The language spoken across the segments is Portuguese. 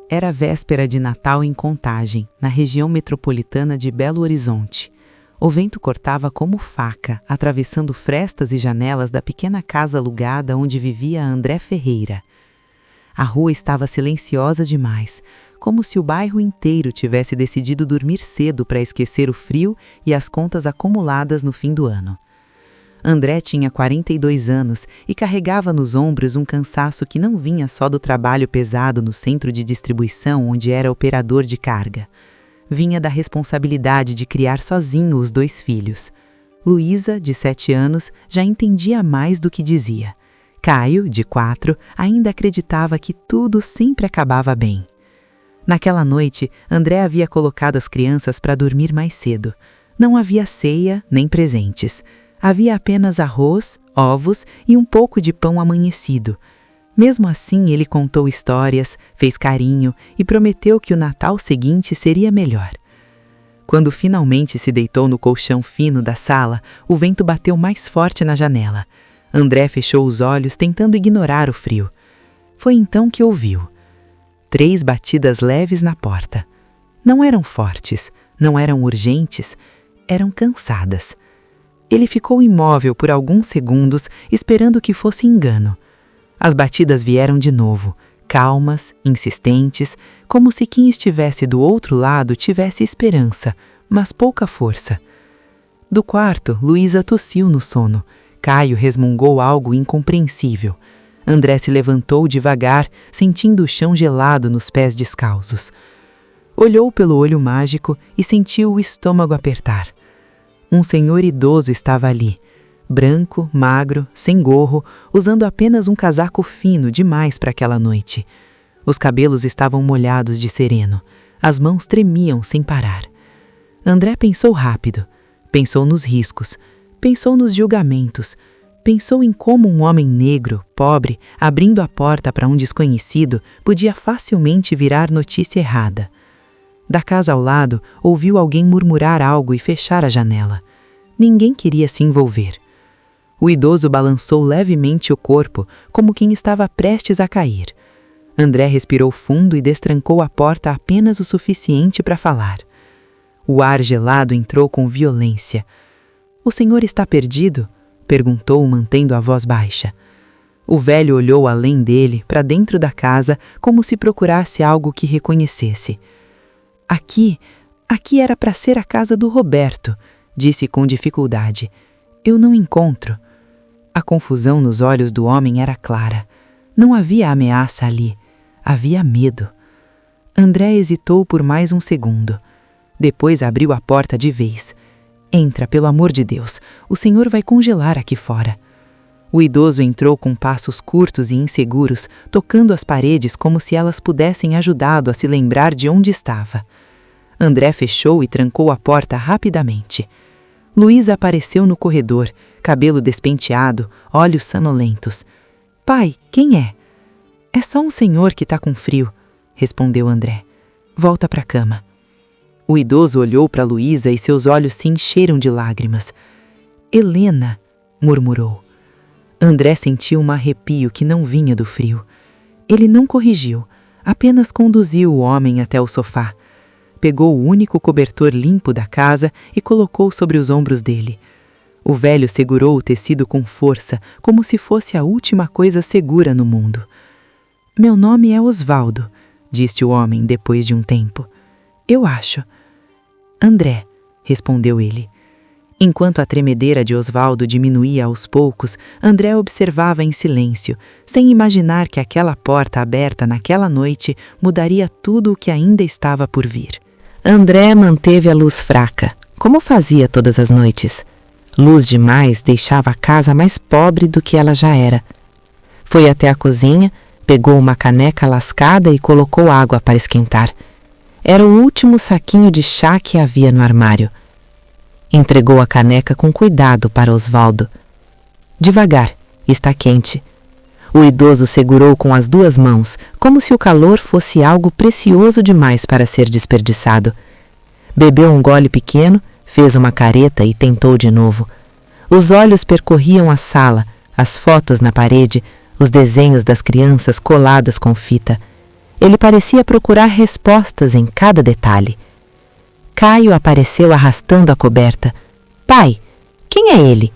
Era véspera de Natal em Contagem, na região metropolitana de Belo Horizonte. O vento cortava como faca, atravessando frestas e janelas da pequena casa alugada onde vivia André Ferreira. A rua estava silenciosa demais, como se o bairro inteiro tivesse decidido dormir cedo para esquecer o frio e as contas acumuladas no fim do ano. André tinha 42 anos e carregava nos ombros um cansaço que não vinha só do trabalho pesado no centro de distribuição onde era operador de carga. Vinha da responsabilidade de criar sozinho os 2 filhos. Luísa, de 7 anos, já entendia mais do que dizia. Caio, de 4, ainda acreditava que tudo sempre acabava bem. Naquela noite, André havia colocado as crianças para dormir mais cedo. Não havia ceia nem presentes. Havia apenas arroz, ovos e um pouco de pão amanhecido. Mesmo assim, ele contou histórias, fez carinho e prometeu que o Natal seguinte seria melhor. Quando finalmente se deitou no colchão fino da sala, o vento bateu mais forte na janela. André fechou os olhos tentando ignorar o frio. Foi então que ouviu. 3 batidas leves na porta. Não eram fortes, não eram urgentes, eram cansadas. Ele ficou imóvel por alguns segundos, esperando que fosse engano. As batidas vieram de novo, calmas, insistentes, como se quem estivesse do outro lado tivesse esperança, mas pouca força. Do quarto, Luísa tossiu no sono. Caio resmungou algo incompreensível. André se levantou devagar, sentindo o chão gelado nos pés descalços. Olhou pelo olho mágico e sentiu o estômago apertar. Um senhor idoso estava ali, branco, magro, sem gorro, usando apenas um casaco fino demais para aquela noite. Os cabelos estavam molhados de sereno, as mãos tremiam sem parar. André pensou rápido, pensou nos riscos, pensou nos julgamentos, pensou em como um homem negro, pobre, abrindo a porta para um desconhecido, podia facilmente virar notícia errada. Da casa ao lado, ouviu alguém murmurar algo e fechar a janela. Ninguém queria se envolver. O idoso balançou levemente o corpo, como quem estava prestes a cair. André respirou fundo e destrancou a porta apenas o suficiente para falar. O ar gelado entrou com violência. "O senhor está perdido?" perguntou, mantendo a voz baixa. O velho olhou além dele, para dentro da casa, como se procurasse algo que reconhecesse. Aqui era para ser a casa do Roberto", disse com dificuldade. "Eu não encontro." A confusão nos olhos do homem era clara. Não havia ameaça ali. Havia medo. André hesitou por mais um segundo. Depois abriu a porta de vez. "Entra, pelo amor de Deus. O senhor vai congelar aqui fora." O idoso entrou com passos curtos e inseguros, tocando as paredes como se elas pudessem ajudá-lo a se lembrar de onde estava. André fechou e trancou a porta rapidamente. Luísa apareceu no corredor, cabelo despenteado, olhos sonolentos. "Pai, quem é?" "É só um senhor que está com frio", respondeu André. "Volta para a cama." O idoso olhou para Luísa e seus olhos se encheram de lágrimas. "Helena", murmurou. André sentiu um arrepio que não vinha do frio. Ele não corrigiu, apenas conduziu o homem até o sofá. Pegou o único cobertor limpo da casa e colocou sobre os ombros dele. O velho segurou o tecido com força, como se fosse a última coisa segura no mundo. "Meu nome é Osvaldo", disse o homem depois de um tempo. "Eu acho." "André", respondeu ele. Enquanto a tremedeira de Osvaldo diminuía aos poucos, André observava em silêncio, sem imaginar que aquela porta aberta naquela noite mudaria tudo o que ainda estava por vir. André manteve a luz fraca, como fazia todas as noites. Luz demais deixava a casa mais pobre do que ela já era. Foi até a cozinha, pegou uma caneca lascada e colocou água para esquentar. Era o último saquinho de chá que havia no armário. Entregou a caneca com cuidado para Osvaldo. "Devagar, está quente." O idoso segurou com as 2 mãos, como se o calor fosse algo precioso demais para ser desperdiçado. Bebeu um gole pequeno, fez uma careta e tentou de novo. Os olhos percorriam a sala, as fotos na parede, os desenhos das crianças coladas com fita. Ele parecia procurar respostas em cada detalhe. Caio apareceu arrastando a coberta. Pai, quem é ele?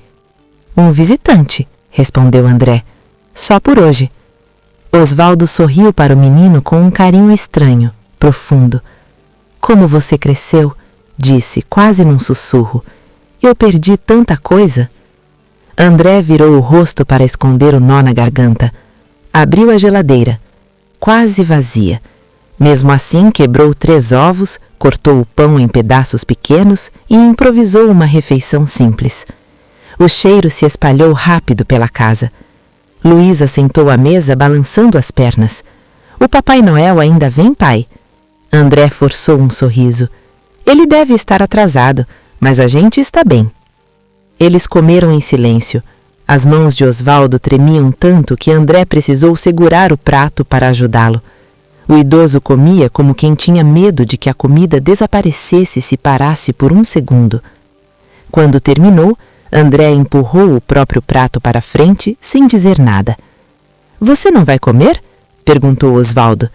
Um visitante, respondeu André. Só por hoje. Osvaldo sorriu para o menino com um carinho estranho, profundo. Como você cresceu, disse, quase num sussurro. Eu perdi tanta coisa. André virou o rosto para esconder o nó na garganta. Abriu a geladeira, quase vazia. Mesmo assim, quebrou 3 ovos, cortou o pão em pedaços pequenos e improvisou uma refeição simples. O cheiro se espalhou rápido pela casa. Luísa sentou à mesa balançando as pernas. O Papai Noel ainda vem, pai? André forçou um sorriso. Ele deve estar atrasado, mas a gente está bem. Eles comeram em silêncio. As mãos de Osvaldo tremiam tanto que André precisou segurar o prato para ajudá-lo. O idoso comia como quem tinha medo de que a comida desaparecesse se parasse por um segundo. Quando terminou, André empurrou o próprio prato para frente sem dizer nada. Você não vai comer? Perguntou Osvaldo.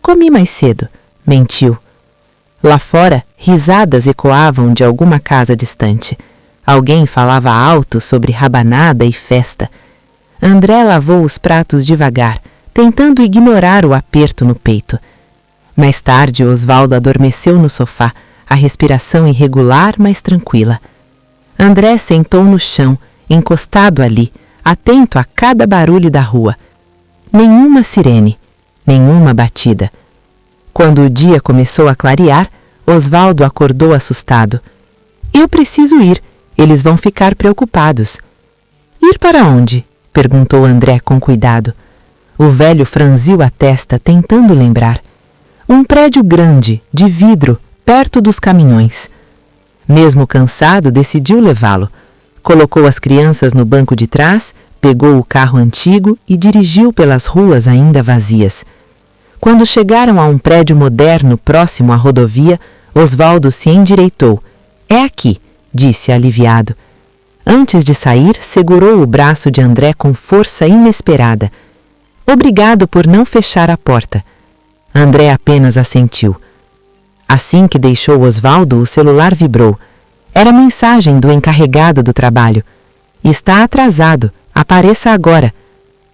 Comi mais cedo, mentiu. Lá fora, risadas ecoavam de alguma casa distante. Alguém falava alto sobre rabanada e festa. André lavou os pratos devagar, tentando ignorar o aperto no peito. Mais tarde, Osvaldo adormeceu no sofá, a respiração irregular, mas tranquila. André sentou no chão, encostado ali, atento a cada barulho da rua. Nenhuma sirene, nenhuma batida. Quando o dia começou a clarear, Osvaldo acordou assustado. Eu preciso ir, eles vão ficar preocupados. Ir para onde? Perguntou André com cuidado. O velho franziu a testa, tentando lembrar. Um prédio grande, de vidro, perto dos caminhões. Mesmo cansado, decidiu levá-lo. Colocou as crianças no banco de trás, pegou o carro antigo e dirigiu pelas ruas ainda vazias. Quando chegaram a um prédio moderno próximo à rodovia, Osvaldo se endireitou. É aqui, disse aliviado. Antes de sair, segurou o braço de André com força inesperada. Obrigado por não fechar a porta. André apenas assentiu. Assim que deixou Osvaldo, o celular vibrou. Era mensagem do encarregado do trabalho. Está atrasado, apareça agora.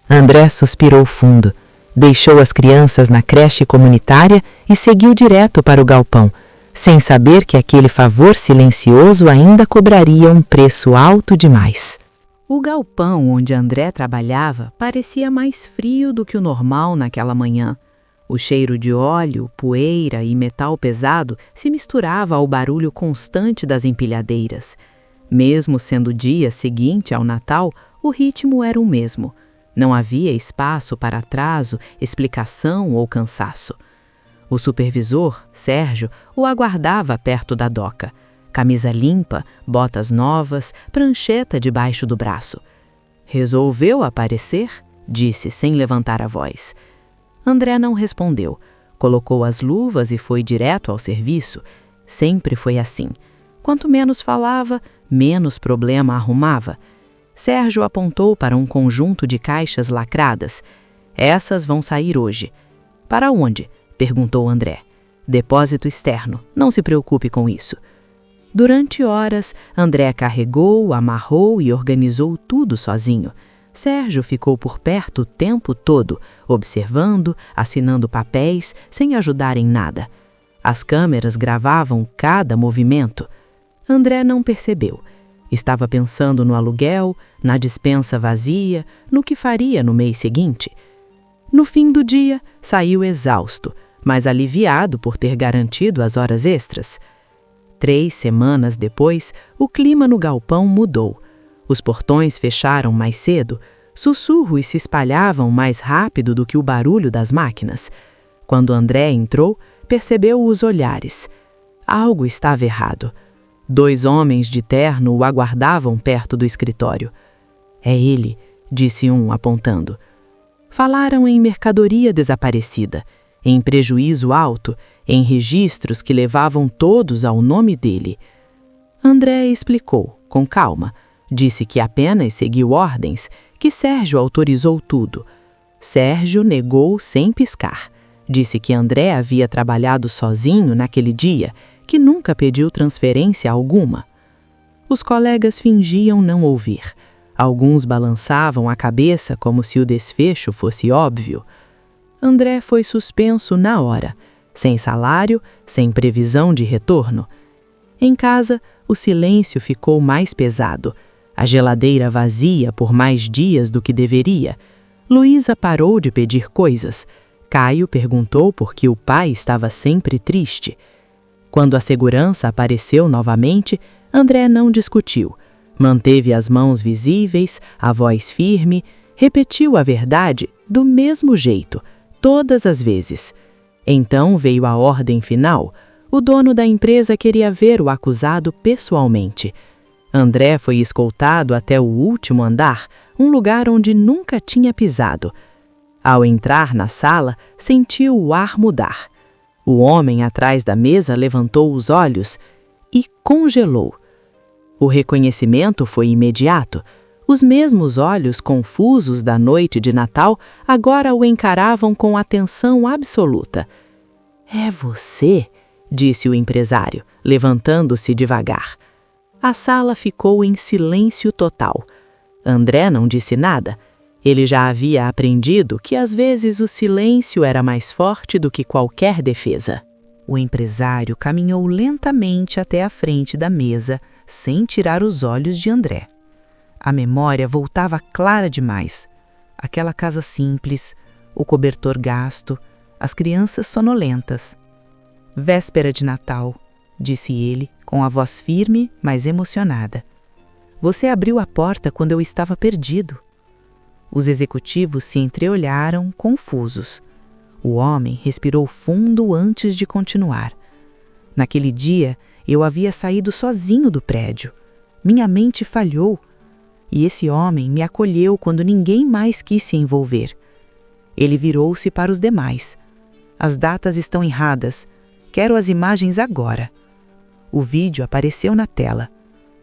André suspirou fundo. Deixou as crianças na creche comunitária e seguiu direto para o galpão, sem saber que aquele favor silencioso ainda cobraria um preço alto demais. O galpão onde André trabalhava parecia mais frio do que o normal naquela manhã. O cheiro de óleo, poeira e metal pesado se misturava ao barulho constante das empilhadeiras. Mesmo sendo o dia seguinte ao Natal, o ritmo era o mesmo. Não havia espaço para atraso, explicação ou cansaço. O supervisor, Sérgio, o aguardava perto da doca. Camisa limpa, botas novas, prancheta debaixo do braço. Resolveu aparecer? Disse sem levantar a voz. André não respondeu. Colocou as luvas e foi direto ao serviço. Sempre foi assim. Quanto menos falava, menos problema arrumava. Sérgio apontou para um conjunto de caixas lacradas. Essas vão sair hoje. Para onde? Perguntou André. Depósito externo. Não se preocupe com isso. Durante horas, André carregou, amarrou e organizou tudo sozinho. Sérgio ficou por perto o tempo todo, observando, assinando papéis, sem ajudar em nada. As câmeras gravavam cada movimento. André não percebeu. Estava pensando no aluguel, na despensa vazia, no que faria no mês seguinte. No fim do dia, saiu exausto, mas aliviado por ter garantido as horas extras. 3 semanas depois, o clima no galpão mudou. Os portões fecharam mais cedo, sussurros se espalhavam mais rápido do que o barulho das máquinas. Quando André entrou, percebeu os olhares. Algo estava errado. 2 homens de terno o aguardavam perto do escritório. É ele, disse um, apontando. Falaram em mercadoria desaparecida, em prejuízo alto, em registros que levavam todos ao nome dele. André explicou, com calma. Disse que apenas seguiu ordens, que Sérgio autorizou tudo. Sérgio negou sem piscar. Disse que André havia trabalhado sozinho naquele dia, que nunca pediu transferência alguma. Os colegas fingiam não ouvir. Alguns balançavam a cabeça como se o desfecho fosse óbvio. André foi suspenso na hora, sem salário, sem previsão de retorno. Em casa, o silêncio ficou mais pesado. A geladeira vazia por mais dias do que deveria. Luísa parou de pedir coisas. Caio perguntou por que o pai estava sempre triste. Quando a segurança apareceu novamente, André não discutiu. Manteve as mãos visíveis, a voz firme, repetiu a verdade do mesmo jeito, todas as vezes. Então veio a ordem final. O dono da empresa queria ver o acusado pessoalmente. André foi escoltado até o último andar, um lugar onde nunca tinha pisado. Ao entrar na sala, sentiu o ar mudar. O homem atrás da mesa levantou os olhos e congelou. O reconhecimento foi imediato. Os mesmos olhos confusos da noite de Natal agora o encaravam com atenção absoluta. "É você?", disse o empresário, levantando-se devagar. A sala ficou em silêncio total. André não disse nada. Ele já havia aprendido que às vezes o silêncio era mais forte do que qualquer defesa. O empresário caminhou lentamente até a frente da mesa, sem tirar os olhos de André. A memória voltava clara demais. Aquela casa simples, o cobertor gasto, as crianças sonolentas. "Véspera de Natal", disse ele, com a voz firme, mas emocionada. "Você abriu a porta quando eu estava perdido." Os executivos se entreolharam, confusos. O homem respirou fundo antes de continuar. "Naquele dia, eu havia saído sozinho do prédio. Minha mente falhou. E esse homem me acolheu quando ninguém mais quis se envolver. Ele virou-se para os demais. As datas estão erradas. Quero as imagens agora." O vídeo apareceu na tela.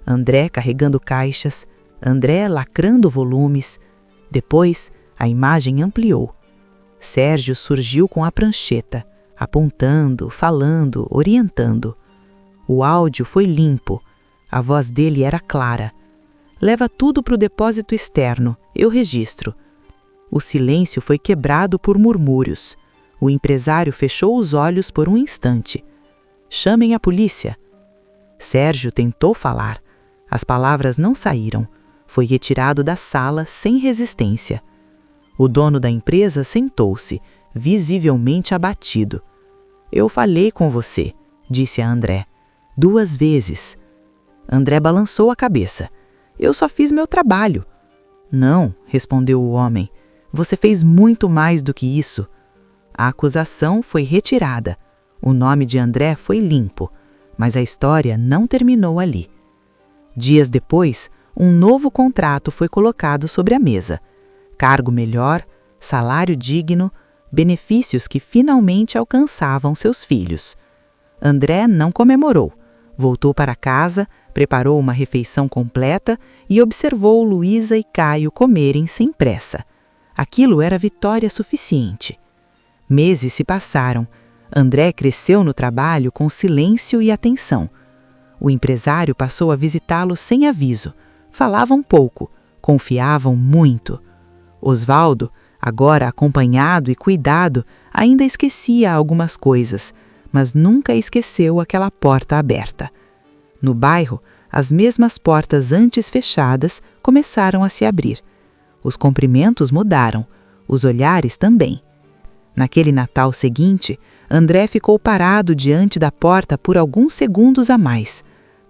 André carregando caixas, André lacrando volumes. Depois, a imagem ampliou. Sérgio surgiu com a prancheta, apontando, falando, orientando. O áudio foi limpo. A voz dele era clara. "Leva tudo para o depósito externo, eu registro." O silêncio foi quebrado por murmúrios. O empresário fechou os olhos por um instante. "Chamem a polícia." Sérgio tentou falar. As palavras não saíram. Foi retirado da sala sem resistência. O dono da empresa sentou-se, visivelmente abatido. "Eu falei com você", disse a André. "2 vezes." André balançou a cabeça. "Eu só fiz meu trabalho." "Não", respondeu o homem. "Você fez muito mais do que isso." A acusação foi retirada. O nome de André foi limpo, mas a história não terminou ali. Dias depois, um novo contrato foi colocado sobre a mesa. Cargo melhor, salário digno, benefícios que finalmente alcançavam seus filhos. André não comemorou. Voltou para casa, preparou uma refeição completa e observou Luísa e Caio comerem sem pressa. Aquilo era vitória suficiente. Meses se passaram. André cresceu no trabalho com silêncio e atenção. O empresário passou a visitá-lo sem aviso. Falavam pouco, confiavam muito. Osvaldo, agora acompanhado e cuidado, ainda esquecia algumas coisas, mas nunca esqueceu aquela porta aberta. No bairro, as mesmas portas antes fechadas começaram a se abrir. Os cumprimentos mudaram, os olhares também. Naquele Natal seguinte, André ficou parado diante da porta por alguns segundos a mais.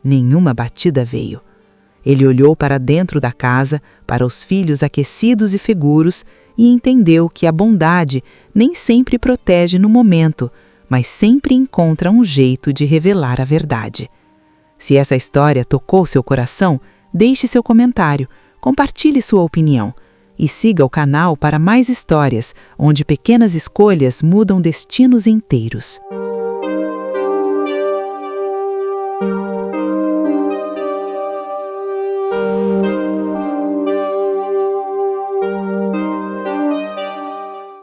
Nenhuma batida veio. Ele olhou para dentro da casa, para os filhos aquecidos e seguros, e entendeu que a bondade nem sempre protege no momento, mas sempre encontra um jeito de revelar a verdade. Se essa história tocou seu coração, deixe seu comentário, compartilhe sua opinião e siga o canal para mais histórias onde pequenas escolhas mudam destinos inteiros.